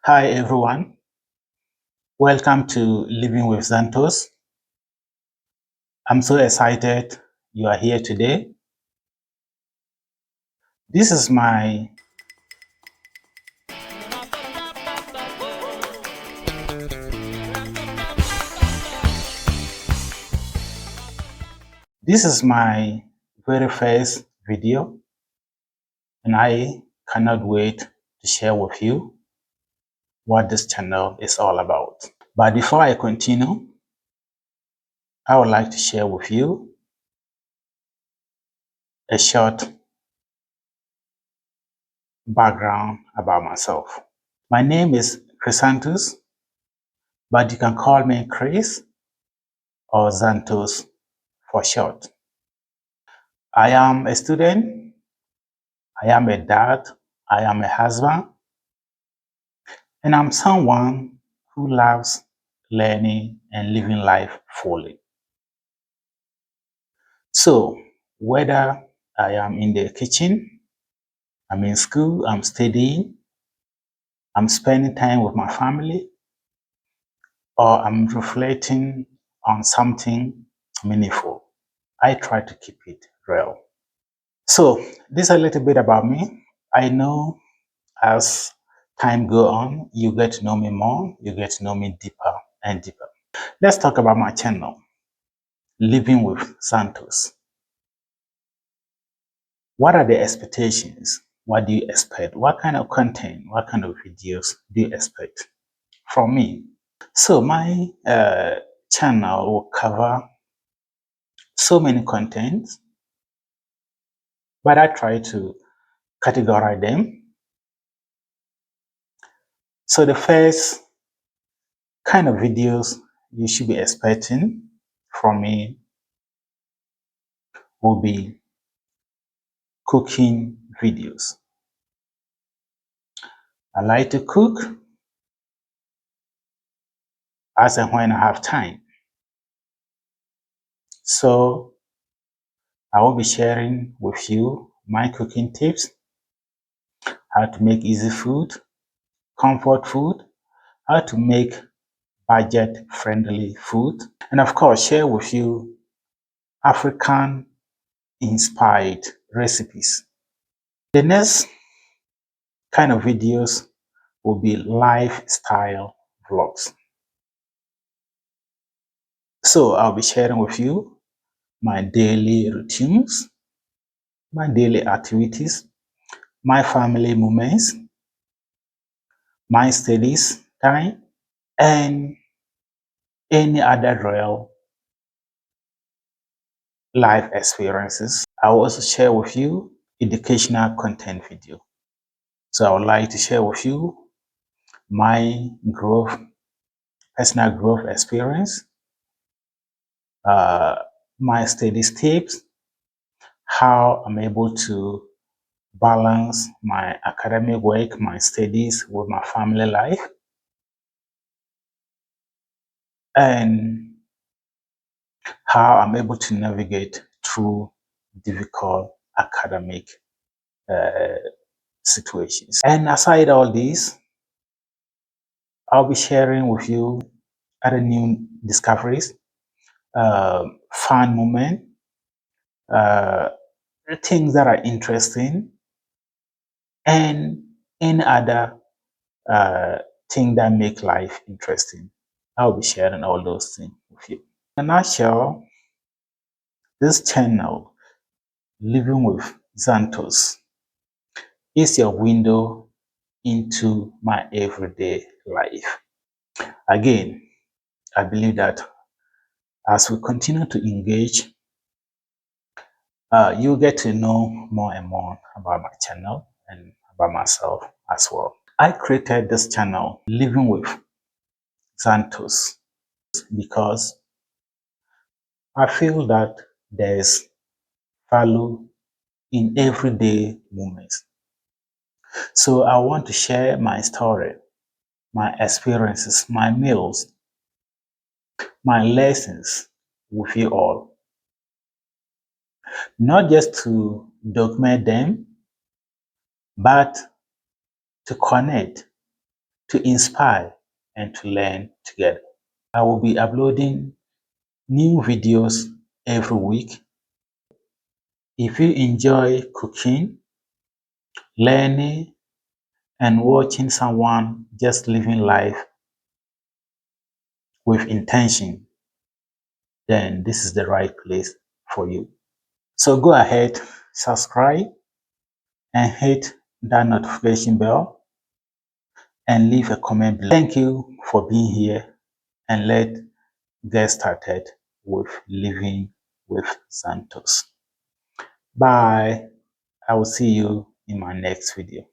Hi everyone, welcome to Living with Zantos. I'm so excited you are here today. This is my very first video, and I cannot wait to share with you what this channel is all about. But before I continue, I would like to share with you a short background about myself. My name is Zantos, but you can call me Chris or Zantos for short. I am a student, I am a dad, I am a husband, and I'm someone who loves learning and living life fully. So, whether I am in the kitchen, I'm in school, I'm studying, I'm spending time with my family, or I'm reflecting on something meaningful, I try to keep it real. So, this is a little bit about me. I know as time go on, you get to know me more, you get to know me deeper and deeper. Let's talk about my channel, Living with Zantos. What are the expectations? What do you expect? What kind of content, what kind of videos do you expect from me? So my channel will cover so many contents, but I try to categorize them. So the first kind of videos you should be expecting from me will be cooking videos. I like to cook as and when I have time. So I will be sharing with you my cooking tips, how to make easy food, comfort food, how to make budget friendly food, and of course share with you African inspired recipes. The next kind of videos will be lifestyle vlogs. So I'll be sharing with you my daily routines, my daily activities, my family moments, my studies time, and any other real life experiences. I will also share with you educational content video. So I would like to share with you my growth, personal growth experience, uh, my study tips, how I'm able to balance my academic work, my studies with my family life, and how I'm able to navigate through difficult academic uh, situations. And aside all this, I'll be sharing with you other new discoveries, fun moments, uh, things that are interesting, and any other uh, thing that make life interesting. I'll be sharing all those things with you. In a nutshell, this channel, Living with Zantos, is your window into my everyday life. Again, I believe that as we continue to engage, you get to know more and more about my channel and about myself as well. I created this channel, Living with Zantos, because I feel that there's value in everyday moments. So I want to share my story, my experiences, my meals, my lessons with you all. Not just to document them, but to connect, to inspire and to learn together. I will be uploading new videos every week. If you enjoy cooking, learning, and watching someone just living life with intention, then this is the right place for you. So go ahead, subscribe, and hit that notification bell and leave a comment below. Thank you for being here, and let's get started with living with Zantos. Bye. I will see you in my next video.